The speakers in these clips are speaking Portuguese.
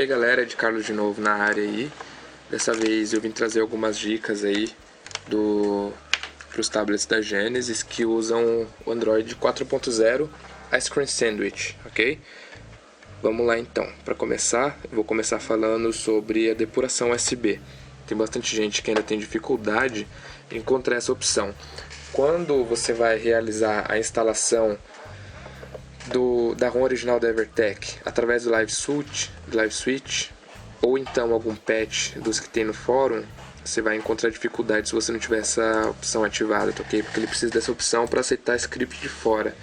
E aí galera, de Carlos de novo na área aí. Dessa vez eu vim trazer algumas dicas aí para os tablets da Genesis que usam o Android 4.0 Ice Cream Sandwich, ok? Vamos lá então. Para começar, eu vou começar falando sobre a depuração USB. Tem bastante gente que ainda tem dificuldade em encontrar essa opção. Quando você vai realizar a instalação da ROM original da Evertec através do Live Switch ou então algum patch dos que tem no fórum, você vai encontrar dificuldade se você não tiver essa opção ativada, tá ok? Porque ele precisa dessa opção para aceitar script de fora.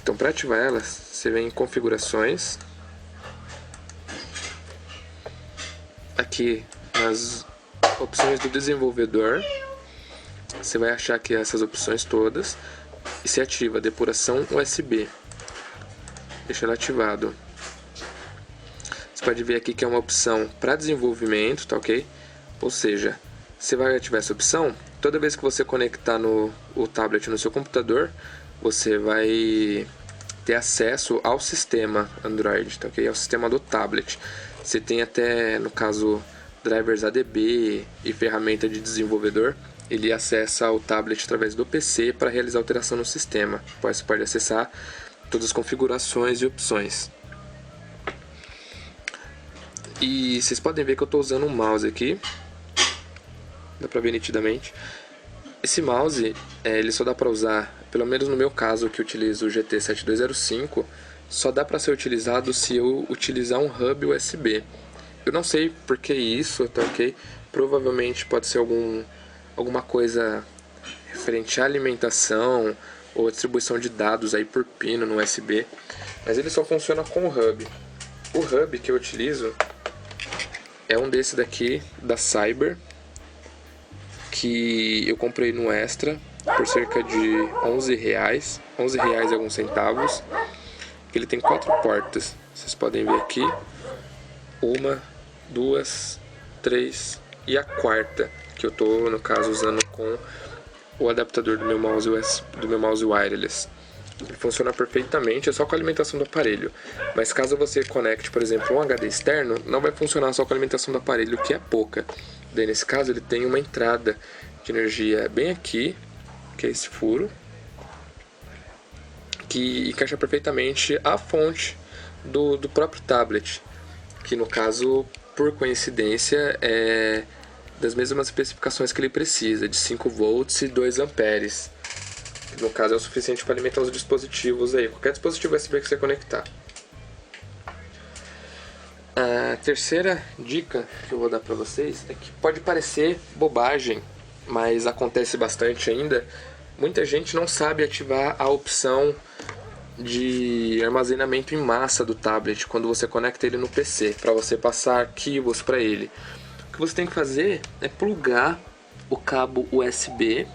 Então, para ativar ela, você vem em configurações, aqui nas opções do desenvolvedor, você vai achar aqui essas opções todas e se ativa depuração USB. Deixa ela ativado. Você pode ver aqui que é uma opção para desenvolvimento, tá ok? Ou seja, você vai ativar essa opção, toda vez que você conectar o tablet no seu computador, você vai ter acesso ao sistema Android, tá ok? Ao sistema do tablet. Você tem até, no caso, drivers ADB e ferramenta de desenvolvedor. Ele acessa o tablet através do PC para realizar alteração no sistema. Você pode acessar todas as configurações e opções. E vocês podem ver que eu estou usando um mouse aqui. Dá para ver nitidamente. Esse mouse, ele só dá para usar, pelo menos no meu caso, que utilizo o GT7205, só dá para ser utilizado se eu utilizar um hub USB. Eu não sei por que isso, tá ok? Provavelmente pode ser alguma coisa referente à alimentação ou distribuição de dados aí por pino no USB, mas ele só funciona com o hub. O hub que eu utilizo é um desse daqui da Cyber, que eu comprei no Extra por cerca de R$11 e alguns centavos. Ele tem 4 portas, vocês podem ver aqui, 1, 2, 3 e a quarta, que eu estou no caso usando com o adaptador do meu mouse wireless. Ele funciona perfeitamente, é só com a alimentação do aparelho. Mas caso você conecte, por exemplo, um HD externo, não vai funcionar só com a alimentação do aparelho, que é pouca. Daí nesse caso ele tem uma entrada de energia bem aqui, que é esse furo, que encaixa perfeitamente a fonte do próprio tablet, que no caso, por coincidência, é das mesmas especificações que ele precisa, de 5 volts e 2 amperes. No caso é o suficiente para alimentar os dispositivos aí, qualquer dispositivo USB que você conectar. A terceira dica que eu vou dar para vocês é que pode parecer bobagem, mas acontece bastante ainda. Muita gente não sabe ativar a opção de armazenamento em massa do tablet quando você conecta ele no PC, para você passar arquivos para ele. O que você tem que fazer é plugar o cabo USB.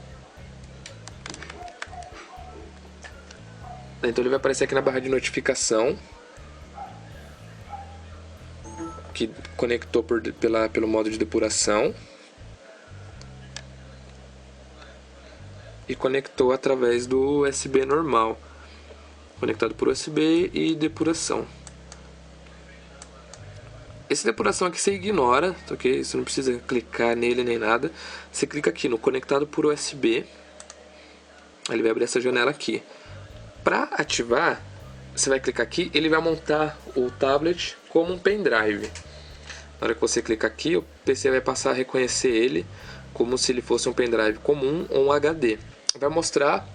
Então ele vai aparecer aqui na barra de notificação, que conectou pelo modo de depuração e conectou através do USB normal, conectado por USB e depuração. Esse depuração aqui você ignora, ok? Você não precisa clicar nele nem nada. Você clica aqui no conectado por USB, ele vai abrir essa janela aqui. Para ativar, você vai clicar aqui, ele vai montar o tablet como um pendrive. Na hora que você clicar aqui, o PC vai passar a reconhecer ele como se ele fosse um pendrive comum ou um HD. Vai mostrar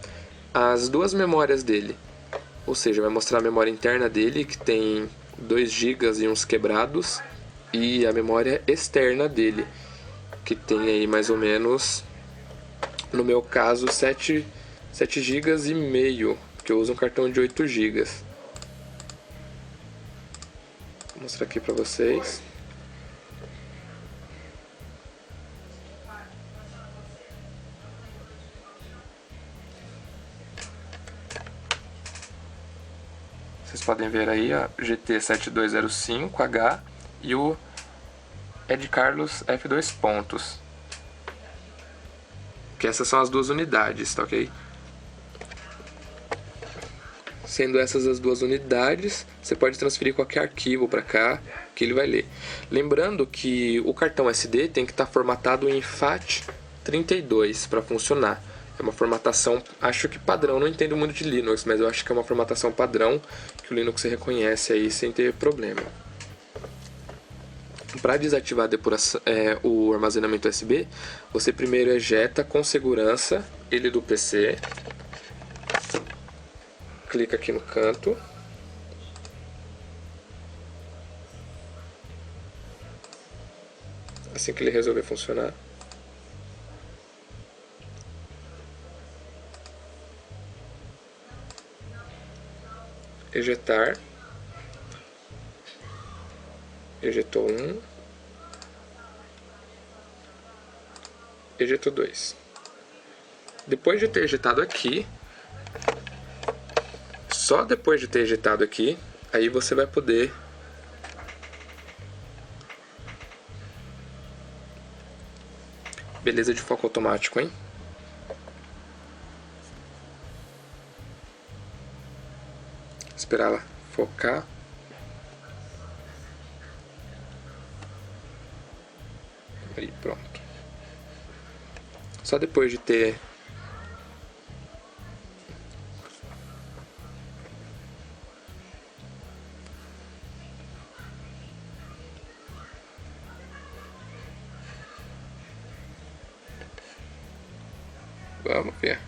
as duas memórias dele, ou seja, vai mostrar a memória interna dele, que tem 2 GB e uns quebrados, e a memória externa dele, que tem aí mais ou menos, no meu caso, 7 GB e meio, porque eu uso um cartão de 8 GB. Vou mostrar aqui para vocês. Vocês podem ver aí a GT7205H e o Ed Carlos F2 pontos. Que essas são as duas unidades, tá ok? Sendo essas as duas unidades, você pode transferir qualquer arquivo para cá que ele vai ler. Lembrando que o cartão SD tem que estar formatado em FAT32 para funcionar. É uma formatação, acho que padrão, não entendo muito de Linux, mas eu acho que é uma formatação padrão que o Linux reconhece aí sem ter problema. Para desativar a depuração, o armazenamento USB, você primeiro ejeta com segurança ele do PC. Clica aqui no canto. Assim que ele resolver funcionar. Ejetar. Ejetou 1. Ejetou 2. Depois de ter ejetado aqui, só depois de ter ejetado aqui, aí você vai poder beleza de foco automático, hein? Esperar ela focar. Aí, pronto. Só depois de ter vamos ver.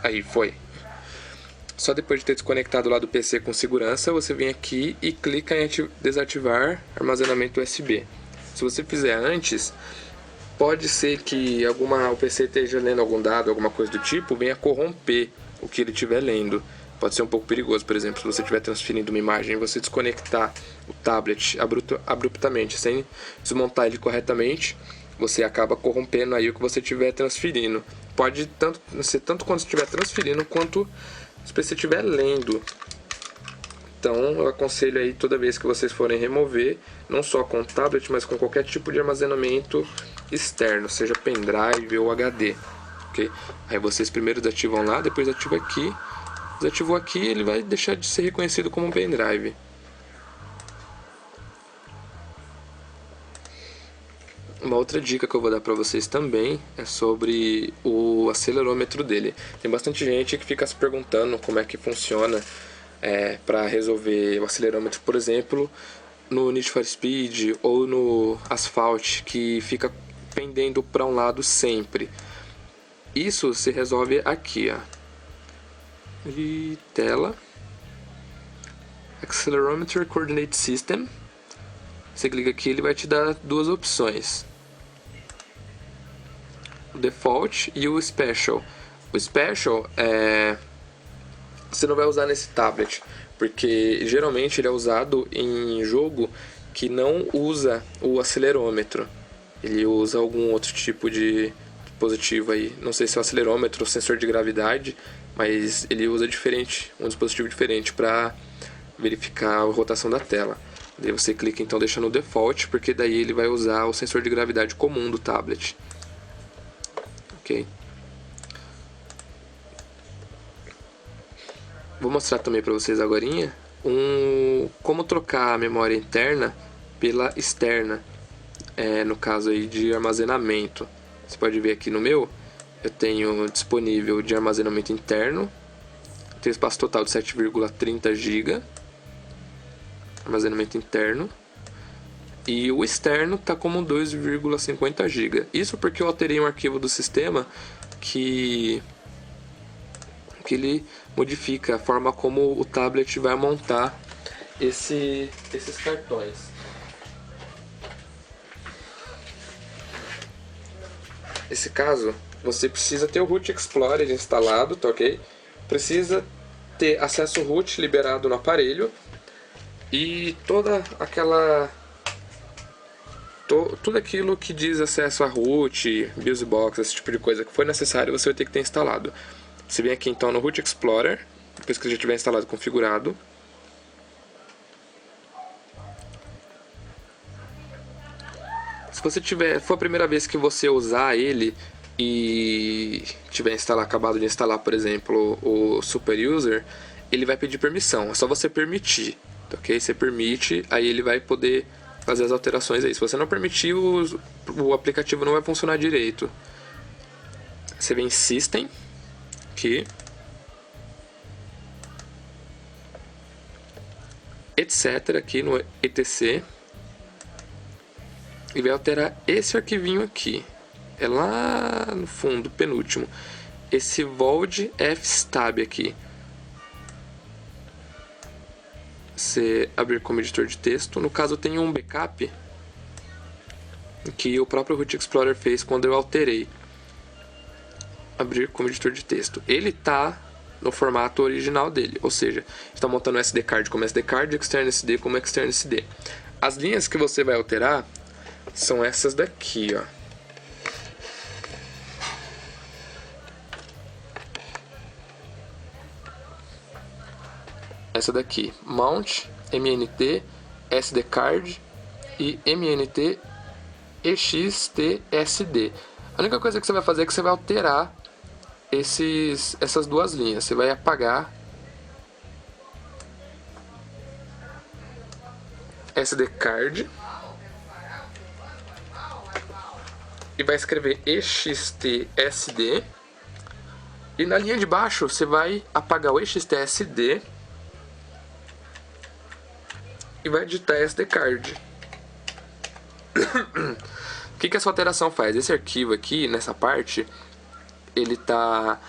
Aí foi. Só depois de ter desconectado lá do PC com segurança, você vem aqui e clica em desativar armazenamento USB. Se você fizer antes, pode ser que o PC esteja lendo algum dado, alguma coisa do tipo, venha corromper o que ele estiver lendo. Pode ser um pouco perigoso, por exemplo, se você estiver transferindo uma imagem e você desconectar o tablet abruptamente, sem desmontar ele corretamente, você acaba corrompendo aí o que você estiver transferindo. Pode ser tanto quando estiver transferindo, quanto se você estiver lendo. Então eu aconselho aí, toda vez que vocês forem remover, não só com o tablet, mas com qualquer tipo de armazenamento externo, seja pendrive ou HD. Okay? Aí vocês primeiro desativam lá, depois ativa aqui. Desativou aqui, ele vai deixar de ser reconhecido como um pendrive. Uma outra dica que eu vou dar para vocês também é sobre o acelerômetro dele. Tem bastante gente que fica se perguntando como é que funciona para resolver o acelerômetro, por exemplo, no Need for Speed ou no Asphalt, que fica pendendo para um lado sempre. Isso se resolve aqui, ó. E tela, Accelerometer Coordinate System. Você clica aqui, ele vai te dar duas opções: o Default e o Special. O Special você não vai usar nesse tablet, porque geralmente ele é usado em jogo que não usa o acelerômetro. Ele usa algum outro tipo de dispositivo aí, não sei se é o acelerômetro ou sensor de gravidade, mas ele usa um dispositivo diferente para verificar a rotação da tela. Daí você clica então deixa no default, porque daí ele vai usar o sensor de gravidade comum do tablet. Ok. Vou mostrar também para vocês agora como trocar a memória interna pela externa, no caso aí de armazenamento. Você pode ver aqui no meu, eu tenho disponível de armazenamento interno, tem espaço total de 7,30 GB, armazenamento interno, e o externo está como 2,50 GB. Isso porque eu alterei um arquivo do sistema que ele modifica a forma como o tablet vai montar esses cartões. Nesse caso, você precisa ter o Root Explorer instalado, tá ok? Precisa ter acesso root liberado no aparelho e tudo aquilo que diz acesso a root, BIOSBox, esse tipo de coisa que for necessário, você vai ter que ter instalado. Você vem aqui então no Root Explorer, depois que já tiver instalado e configurado. Se você for a primeira vez que você usar ele, e tiver acabado de instalar, por exemplo, o Super User, ele vai pedir permissão. É só você permitir, ok? Você permite, aí ele vai poder fazer as alterações aí. Se você não permitir, o aplicativo não vai funcionar direito. Você vem em System, aqui, etc, aqui no etc, e vai alterar esse arquivinho aqui. É lá no fundo, penúltimo. Esse void fstab aqui. Você abrir como editor de texto. No caso, tem um backup que o próprio Root Explorer fez quando eu alterei. Abrir como editor de texto. Ele está no formato original dele, ou seja, está montando o SD card como SD card, external SD como external SD. As linhas que você vai alterar são essas daqui, ó. Essa daqui, mount, mnt, SD card e mnt extsd. A única coisa que você vai fazer é que você vai alterar essas duas linhas. Você vai apagar SD card e vai escrever extsd, e na linha de baixo você vai apagar o extsd e vai digitar SD card. O que essa alteração faz? Esse arquivo aqui, nessa parte, ele está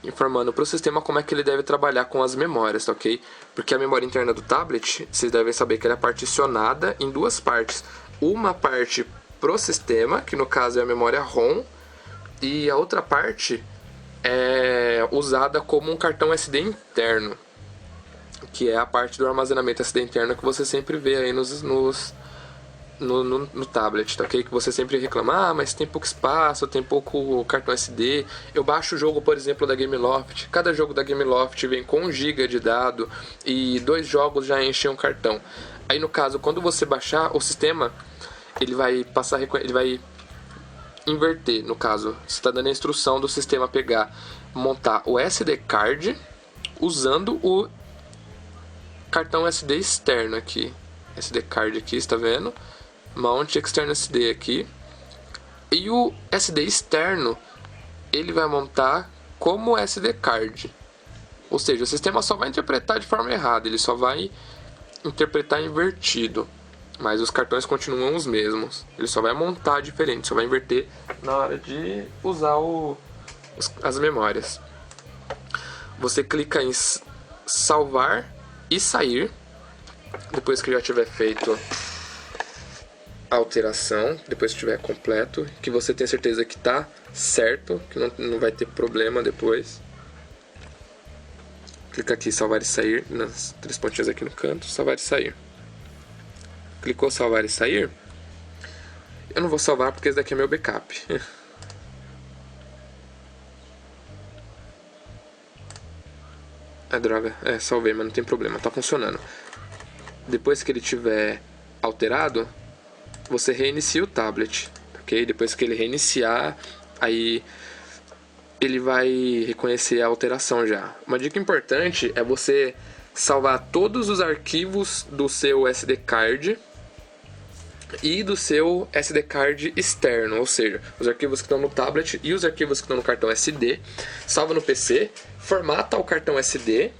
informando para o sistema como é que ele deve trabalhar com as memórias, tá, ok? Porque a memória interna do tablet, vocês devem saber que ela é particionada em duas partes. Uma parte pro sistema, que no caso é a memória ROM, e a outra parte é usada como um cartão SD interno, que é a parte do armazenamento SD interno que você sempre vê aí no tablet, tá, ok? Que você sempre reclama, mas tem pouco espaço, tem pouco cartão SD. Eu baixo o jogo, por exemplo, da Gameloft. Cada jogo da Gameloft vem com 1 GB de dado e 2 jogos já enchem um cartão. Aí no caso, quando você baixar, o sistema ele vai inverter. No caso, você está dando a instrução do sistema pegar, montar o SD card usando o cartão SD externo aqui. SD card aqui, está vendo? Mount external SD aqui. E o SD externo ele vai montar como SD card. Ou seja, o sistema só vai interpretar de forma errada, ele só vai interpretar invertido. Mas os cartões continuam os mesmos. Ele só vai montar diferente, só vai inverter na hora de usar as memórias. Você clica em salvar e sair. Depois que já tiver feito a alteração, depois que estiver completo, que você tenha certeza que está certo, que não vai ter problema depois. Clica aqui em salvar e sair, nas 3 pontinhas aqui no canto, salvar e sair. Clicou salvar e sair. Eu não vou salvar porque esse daqui é meu backup. Droga, salvei, mas não tem problema, tá funcionando. Depois que ele tiver alterado, você reinicia o tablet, ok? Depois que ele reiniciar, aí ele vai reconhecer a alteração já. Uma dica importante é você salvar todos os arquivos do seu SD card e do seu SD card externo, ou seja, os arquivos que estão no tablet e os arquivos que estão no cartão SD. Salva no PC, formata o cartão SD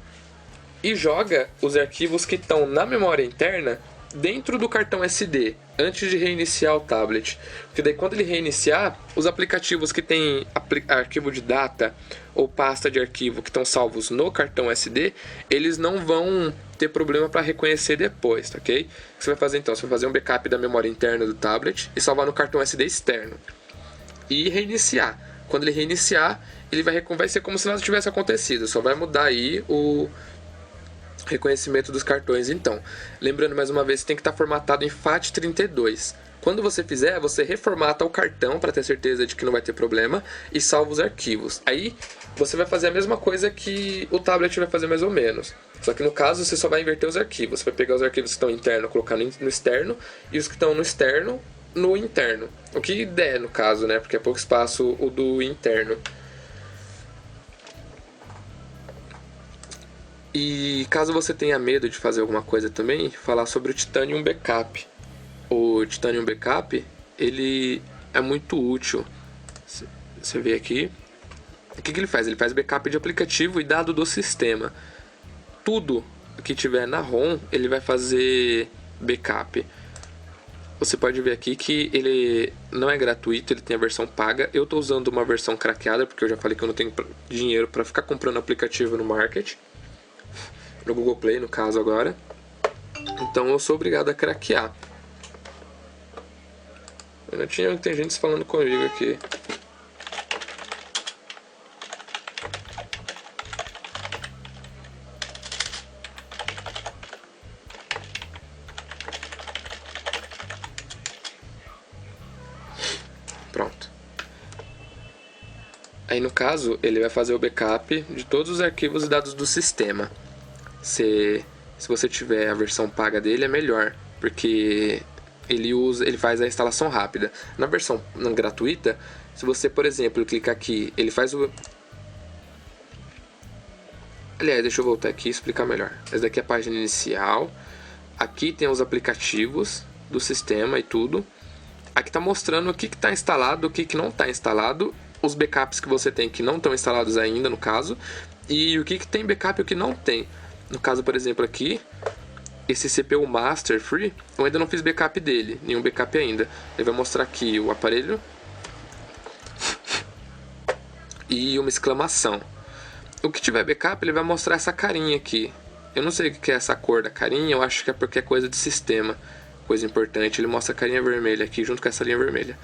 e joga os arquivos que estão na memória interna dentro do cartão SD, antes de reiniciar o tablet. Porque daí quando ele reiniciar, os aplicativos que tem arquivo de data ou pasta de arquivo que estão salvos no cartão SD, eles não vão ter problema para reconhecer depois, tá, ok? O que você vai fazer então? Você vai fazer um backup da memória interna do tablet e salvar no cartão SD externo. E reiniciar. Quando ele reiniciar, ele vai ser como se nada tivesse acontecido. Só vai mudar aí o reconhecimento dos cartões. Então, lembrando mais uma vez, tem que estar formatado em FAT32. Quando você fizer, você reformata o cartão para ter certeza de que não vai ter problema e salva os arquivos. Aí você vai fazer a mesma coisa que o tablet vai fazer mais ou menos. Só que no caso você só vai inverter os arquivos. Você vai pegar os arquivos que estão interno, colocar no externo, e os que estão no externo no interno. O que der, no caso, né? Porque é pouco espaço o do interno. E caso você tenha medo de fazer alguma coisa também, falar sobre o Titanium Backup. O Titanium Backup, ele é muito útil. Você vê aqui. O que ele faz? Ele faz backup de aplicativo e dado do sistema. Tudo que tiver na ROM, ele vai fazer backup. Você pode ver aqui que ele não é gratuito, ele tem a versão paga. Eu estou usando uma versão craqueada, porque eu já falei que eu não tenho dinheiro para ficar comprando aplicativo no market. No Google Play, no caso agora. Então eu sou obrigado a craquear. Tem gente falando comigo aqui. Pronto. Aí no caso, ele vai fazer o backup de todos os arquivos e dados do sistema. Se você tiver a versão paga dele, é melhor, porque ele faz a instalação rápida. Na versão gratuita, se você, por exemplo, clicar aqui, ele faz o... Aliás, deixa eu voltar aqui e explicar melhor. Essa daqui é a página inicial. Aqui tem os aplicativos do sistema e tudo. Aqui está mostrando o que está instalado, o que não está instalado, os backups que você tem que não estão instalados ainda, no caso, e o que tem backup e o que não tem. No caso, por exemplo, aqui, esse CPU Master Free, eu ainda não fiz backup dele, nenhum backup ainda. Ele vai mostrar aqui o aparelho e uma exclamação. O que tiver backup, ele vai mostrar essa carinha aqui. Eu não sei o que é essa cor da carinha, eu acho que é porque é coisa de sistema. Coisa importante, ele mostra a carinha vermelha aqui junto com essa linha vermelha.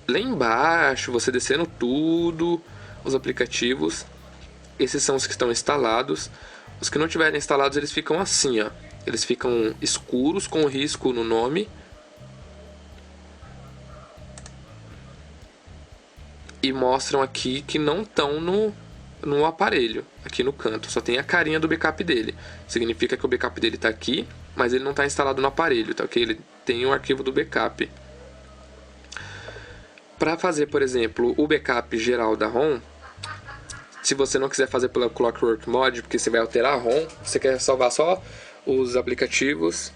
Lá embaixo, você descendo tudo, os aplicativos, esses são os que estão instalados. Os que não tiverem instalados, eles ficam assim, ó. Eles ficam escuros com risco no nome. E mostram aqui que não estão no aparelho, aqui no canto. Só tem a carinha do backup dele. Significa que o backup dele está aqui, mas ele não está instalado no aparelho, tá ok? Ele tem um arquivo do backup. Para fazer, por exemplo, o backup geral da ROM, se você não quiser fazer pela Clockwork Mod, porque você vai alterar a ROM, você quer salvar só os aplicativos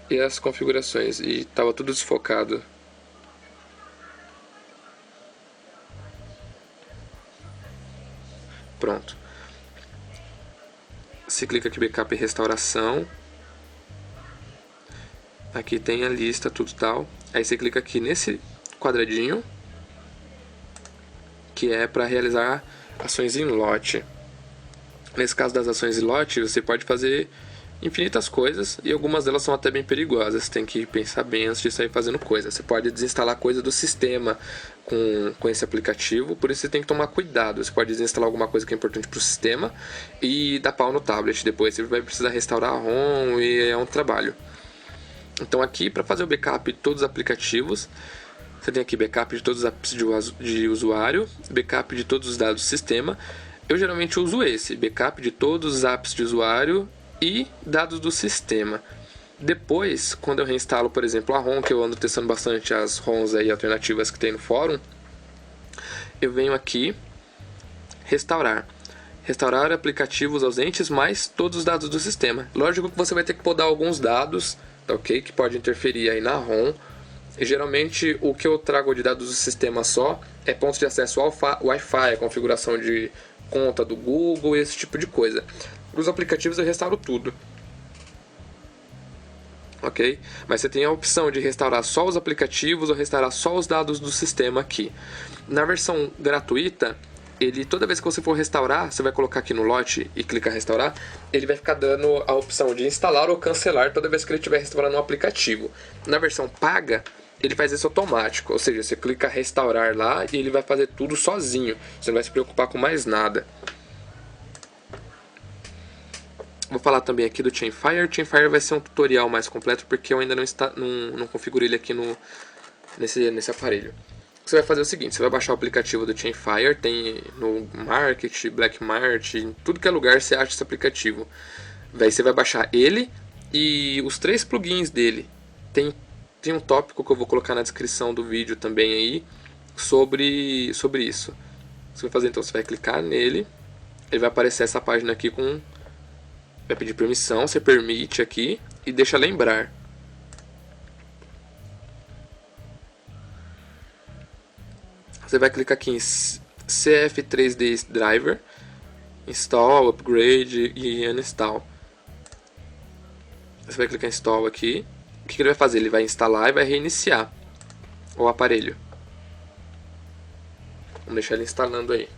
e as configurações. E estava tudo desfocado. Pronto. Você clica aqui backup e restauração. Aqui tem a lista, tudo tal. Aí você clica aqui nesse quadradinho, que é para realizar ações em lote. Nesse caso das ações em lote, você pode fazer infinitas coisas e algumas delas são até bem perigosas. Tem que pensar bem antes de sair fazendo coisa. Você pode desinstalar coisa do sistema com esse aplicativo, por isso você tem que tomar cuidado. Você pode desinstalar alguma coisa que é importante para o sistema e dar pau no tablet. Depois você vai precisar restaurar a ROM e é um trabalho. Então aqui, para fazer o backup de todos os aplicativos, você tem aqui backup de todos os apps de usuário, backup de todos os dados do sistema. Eu geralmente uso esse, backup de todos os apps de usuário e dados do sistema. Depois, quando eu reinstalo, por exemplo, a ROM, que eu ando testando bastante as ROMs aí, alternativas que tem no fórum, eu venho aqui, restaurar. Restaurar aplicativos ausentes mais todos os dados do sistema. Lógico que você vai ter que podar alguns dados, tá ok? Que pode interferir aí na ROM. E geralmente o que eu trago de dados do sistema só é pontos de acesso ao Wi-Fi, a configuração de conta do Google e esse tipo de coisa. Os aplicativos eu restauro tudo. Ok? Mas você tem a opção de restaurar só os aplicativos ou restaurar só os dados do sistema aqui. Na versão gratuita, toda vez que você for restaurar, você vai colocar aqui no lote e clicar restaurar, ele vai ficar dando a opção de instalar ou cancelar toda vez que ele estiver restaurando um aplicativo. Na versão paga, ele faz isso automático, ou seja, você clica restaurar lá e ele vai fazer tudo sozinho, você não vai se preocupar com mais nada. Vou falar também aqui do Chainfire. Chainfire vai ser um tutorial mais completo porque eu ainda não configurei ele aqui nesse aparelho. Você vai fazer o seguinte, você vai baixar o aplicativo do Chainfire, tem no Market, Black Market, em tudo que é lugar você acha esse aplicativo. Daí você vai baixar ele e os 3 plugins dele. Tem tem um tópico que eu vou colocar na descrição do vídeo também aí sobre isso. Você vai fazer, então, você vai clicar nele, ele vai aparecer essa página aqui com... vai pedir permissão, você permite aqui e deixa lembrar. Você vai clicar aqui em CF3D Driver, Install, Upgrade e Uninstall. Você vai clicar em Install aqui. O que ele vai fazer? Ele vai instalar e vai reiniciar o aparelho. Vamos deixar ele instalando aí.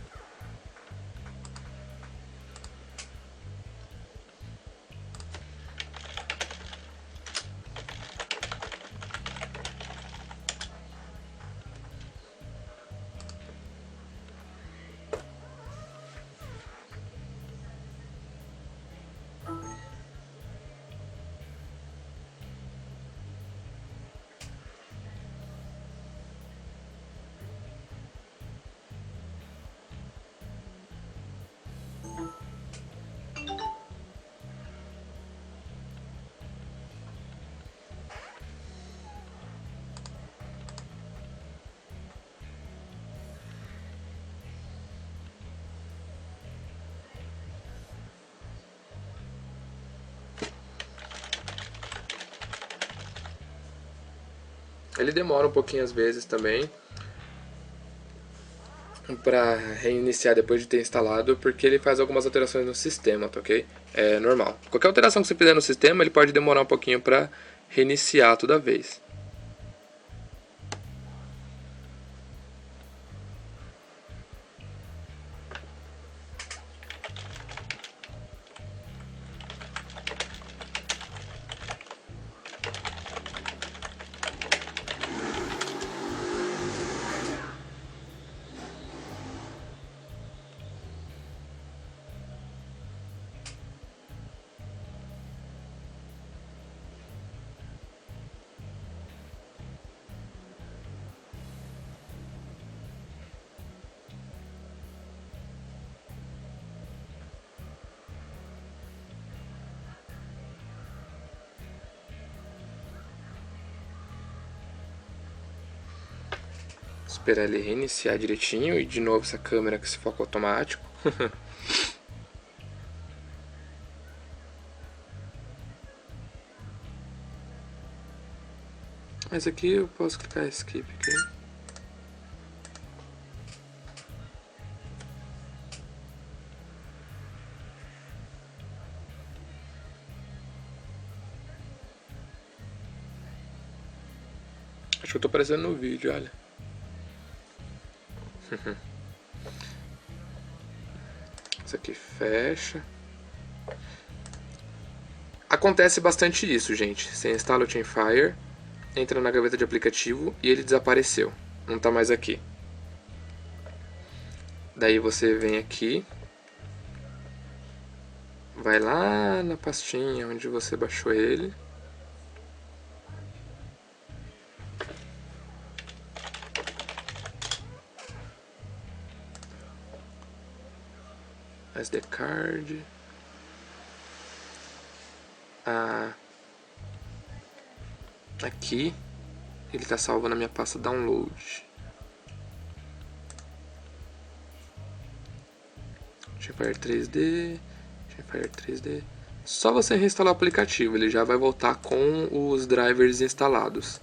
Ele demora um pouquinho às vezes também para reiniciar depois de ter instalado, porque ele faz algumas alterações no sistema, tá ok? É normal. Qualquer alteração que você fizer no sistema, ele pode demorar um pouquinho para reiniciar toda vez. Esperar ele reiniciar direitinho e de novo essa câmera com esse foco automático. Mas aqui eu posso clicar skip aqui. Acho que eu tô aparecendo no vídeo, olha. Isso aqui fecha. Acontece bastante isso, gente. Você instala o Chainfire, entra na gaveta de aplicativo e ele desapareceu. Não tá mais aqui. Daí você vem aqui, vai lá na pastinha onde você baixou ele. SD card. Aqui ele está salvo na minha pasta download. Chainfire 3D, Chainfire 3D. Só você reinstalar o aplicativo, ele já vai voltar com os drivers instalados.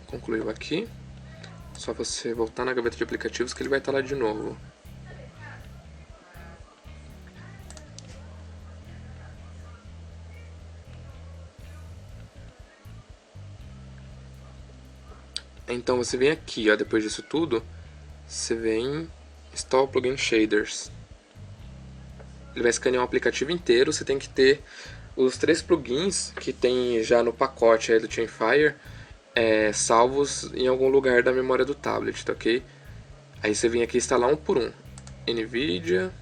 Concluiu aqui. Só você voltar na gaveta de aplicativos que ele vai estar lá de novo. Então você vem aqui, ó, depois disso tudo, você vem Install Plugin Shaders. Ele vai escanear o aplicativo inteiro, você tem que ter os 3 plugins que tem já no pacote aí do Chainfire, salvos em algum lugar da memória do tablet, tá ok? Aí você vem aqui instalar um por um. NVIDIA,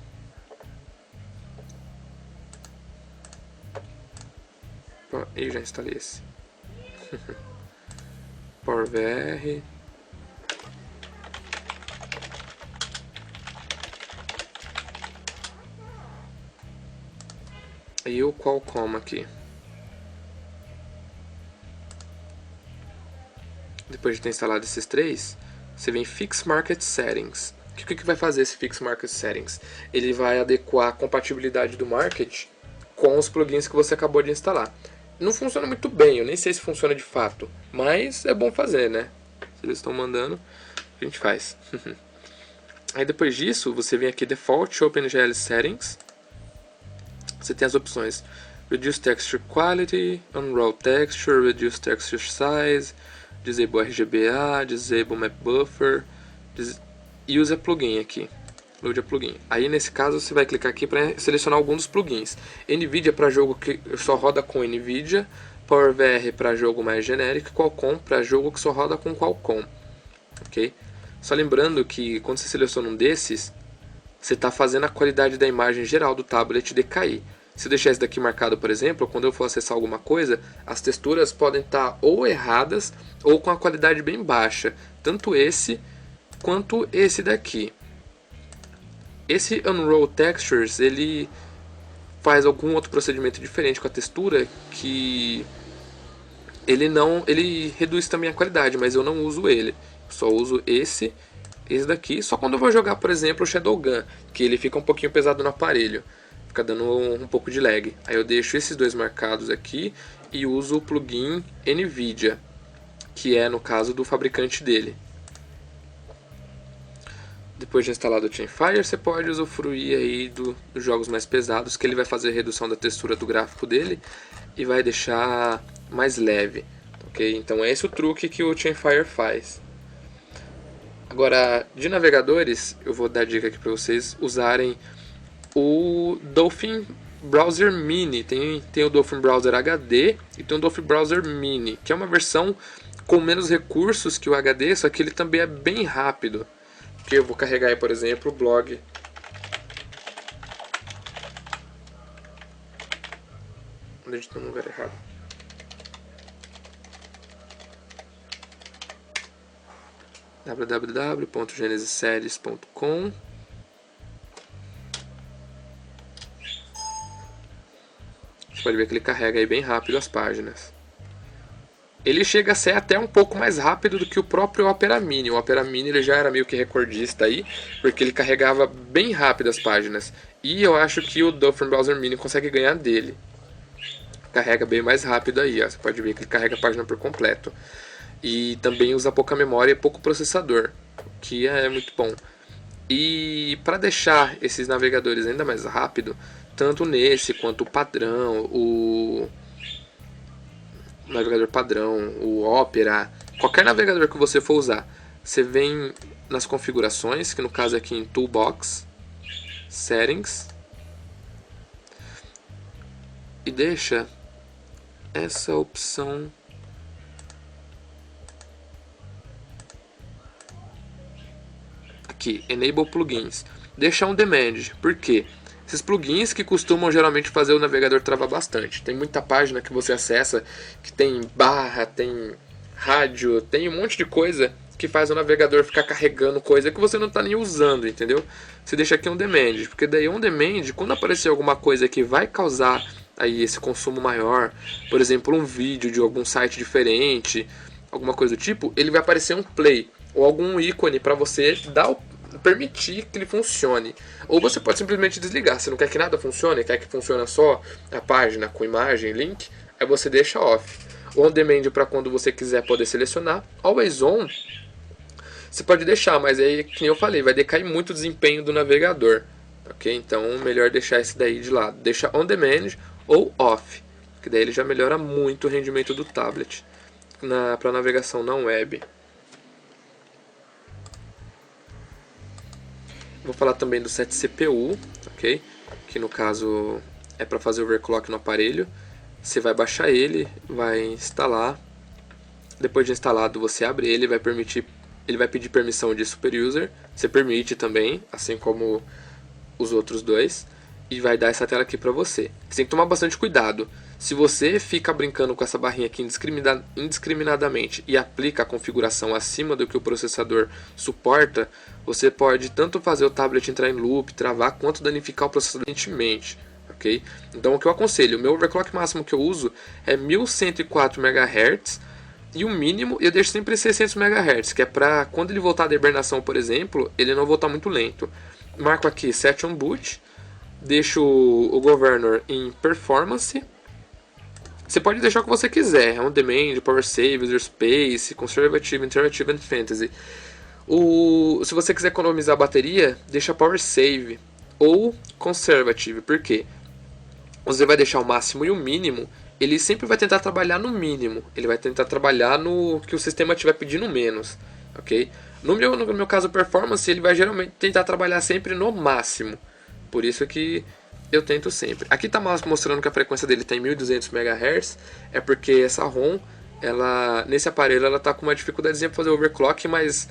Ih, já instalei esse. PowerVR. E o Qualcomm aqui. Depois de ter instalado esses três, você vem em Fix Market Settings. O que vai fazer esse Fix Market Settings? Ele vai adequar a compatibilidade do Market com os plugins que você acabou de instalar. Não funciona muito bem, eu nem sei se funciona de fato, mas é bom fazer, né? Se eles estão mandando, a gente faz. Aí depois disso, você vem aqui Default OpenGL Settings. Você tem as opções Reduce Texture Quality, Unroll Texture, Reduce Texture Size, Disable RGBA, Disable Map Buffer, e use a plugin aqui. Load a plugin. Aí nesse caso você vai clicar aqui para selecionar algum dos plugins. NVIDIA para jogo que só roda com NVIDIA, PowerVR para jogo mais genérico, Qualcomm para jogo que só roda com Qualcomm. Ok? Só lembrando que quando você seleciona um desses, você está fazendo a qualidade da imagem geral do tablet decair. Se eu deixar esse daqui marcado, por exemplo, quando eu for acessar alguma coisa, as texturas podem estar ou erradas ou com a qualidade bem baixa. Tanto esse quanto esse daqui. Esse Unroll Textures, ele faz algum outro procedimento diferente com a textura que ele reduz também a qualidade, mas eu não uso ele. Só uso esse daqui, só quando eu vou jogar, por exemplo, o Shadowgun, que ele fica um pouquinho pesado no aparelho, fica dando um pouco de lag. Aí eu deixo esses dois marcados aqui e uso o plugin NVIDIA, que é no caso do fabricante dele. Depois de instalado o Chainfire, você pode usufruir aí dos jogos mais pesados, que ele vai fazer a redução da textura do gráfico dele e vai deixar mais leve. Ok? Então é esse o truque que o Chainfire faz. Agora, de navegadores, eu vou dar dica aqui para vocês usarem o Dolphin Browser Mini. Tem o Dolphin Browser HD e tem o Dolphin Browser Mini, que é uma versão com menos recursos que o HD, só que ele também é bem rápido. Que eu vou carregar aí, por exemplo, o blog. Onde a gente tá no lugar errado. www.genesisseries.com. Você pode ver que ele carrega aí bem rápido as páginas. Ele chega a ser até um pouco mais rápido do que o próprio Opera Mini. O Opera Mini ele já era meio que recordista aí, porque ele carregava bem rápido as páginas. E eu acho que o Dolphin Browser Mini consegue ganhar dele. Carrega bem mais rápido aí, ó. Você pode ver que ele carrega a página por completo. E também usa pouca memória e pouco processador, que é muito bom. E para deixar esses navegadores ainda mais rápido, tanto nesse quanto o padrão, o navegador padrão, o Opera, qualquer navegador que você for usar, você vem nas configurações, que no caso aqui em Toolbox, Settings, e deixa essa opção aqui, Enable Plugins. Deixa on demand, por quê? Esses plugins que costumam geralmente fazer o navegador travar bastante. Tem muita página que você acessa que tem barra, tem rádio, tem um monte de coisa que faz o navegador ficar carregando coisa que você não está nem usando, entendeu? Você deixa aqui on demand, porque daí on demand, quando aparecer alguma coisa que vai causar aí esse consumo maior, por exemplo, um vídeo de algum site diferente, alguma coisa do tipo, ele vai aparecer um play ou algum ícone para você permitir que ele funcione. Ou você pode simplesmente desligar. Se não quer que nada funcione, quer que funcione só a página com imagem, link, aí você deixa off. O on demand para quando você quiser poder selecionar. Always on, você pode deixar, mas aí, como eu falei, vai decair muito o desempenho do navegador. Ok? Então, melhor deixar esse daí de lado. Deixa on demand ou off, que daí ele já melhora muito o rendimento do tablet para navegação na web. Vou falar também do set CPU, ok? Que no caso é para fazer overclock no aparelho. Você vai baixar ele, vai instalar. Depois de instalado, você abre ele, ele vai pedir permissão de super user. Você permite também, assim como os outros dois, e vai dar essa tela aqui para você. Você tem que tomar bastante cuidado. Se você fica brincando com essa barrinha aqui indiscriminadamente e aplica a configuração acima do que o processador suporta, você pode tanto fazer o tablet entrar em loop, travar, quanto danificar o processador doentemente. Okay? Então o que eu aconselho, o meu overclock máximo que eu uso é 1104 MHz e o mínimo eu deixo sempre 600 MHz, que é para quando ele voltar da hibernação, por exemplo, ele não voltar muito lento. Marco aqui Set on Boot, deixo o governor em Performance. Você pode deixar o que você quiser, on demand, power save, user space, conservative, interactive and fantasy. Se você quiser economizar a bateria, deixa power save ou conservative. Por quê? Você vai deixar o máximo e o mínimo, ele sempre vai tentar trabalhar no mínimo. Ele vai tentar trabalhar no que o sistema estiver pedindo menos, ok? No meu caso, performance, ele vai geralmente tentar trabalhar sempre no máximo. Por isso que eu tento sempre. Aqui está mostrando que a frequência dele está em 1200 MHz. É porque essa ROM, nesse aparelho, ela está com uma dificuldadezinha para fazer overclock, mas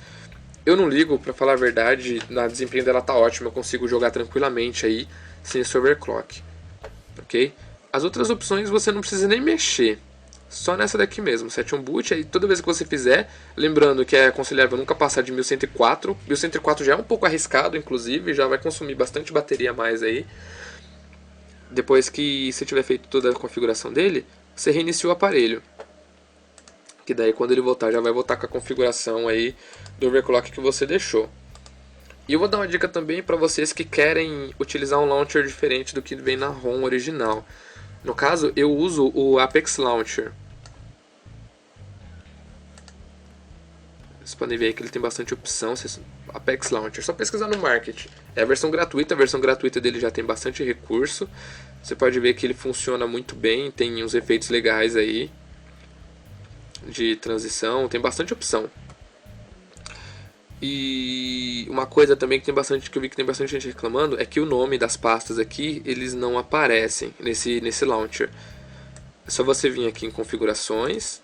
eu não ligo, para falar a verdade. Na desempenho dela tá ótimo, eu consigo jogar tranquilamente aí sem esse overclock. Ok? As outras opções você não precisa nem mexer. Só nessa daqui mesmo, Set on Boot. Aí toda vez que você fizer, lembrando que é aconselhável nunca passar de 1104. 1104 já é um pouco arriscado, inclusive, já vai consumir bastante bateria a mais aí. Depois que você tiver feito toda a configuração dele, você reinicia o aparelho. Que daí quando ele voltar, já vai voltar com a configuração aí do overclock que você deixou. E eu vou dar uma dica também para vocês que querem utilizar um launcher diferente do que vem na ROM original. No caso, eu uso o Apex Launcher. Vocês podem ver que ele tem bastante opção. Apex Launcher, só pesquisar no Market. É a versão gratuita dele já tem bastante recurso. Você pode ver que ele funciona muito bem, tem uns efeitos legais aí de transição, tem bastante opção. E uma coisa também que eu vi que tem bastante gente reclamando é que o nome das pastas aqui, eles não aparecem nesse launcher. É só você vir aqui em configurações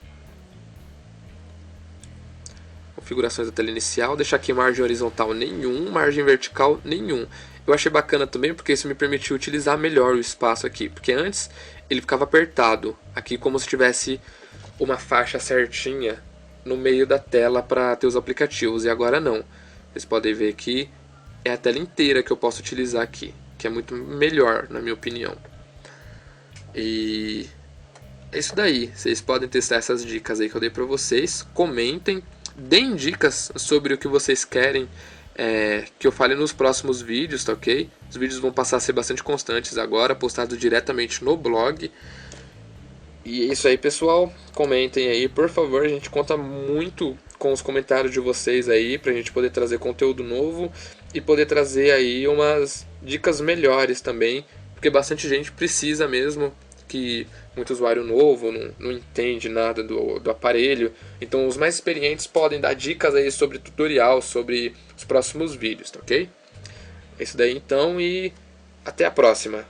da tela inicial, deixar aqui margem horizontal nenhum, margem vertical nenhum. Eu achei bacana também porque isso me permitiu utilizar melhor o espaço aqui, porque antes ele ficava apertado, aqui como se tivesse uma faixa certinha no meio da tela para ter os aplicativos, e agora não. Vocês podem ver que é a tela inteira que eu posso utilizar aqui, que é muito melhor na minha opinião. E é isso daí, vocês podem testar essas dicas aí que eu dei para vocês, comentem, deem dicas sobre o que vocês querem que eu fale nos próximos vídeos, tá ok? Os vídeos vão passar a ser bastante constantes agora, postados diretamente no blog. E é isso aí, pessoal. Comentem aí, por favor. A gente conta muito com os comentários de vocês aí, pra gente poder trazer conteúdo novo e poder trazer aí umas dicas melhores também, porque bastante gente precisa mesmo, que muito usuário novo não entende nada do aparelho. Então os mais experientes podem dar dicas aí sobre tutorial, sobre os próximos vídeos, tá ok? É isso daí então e até a próxima.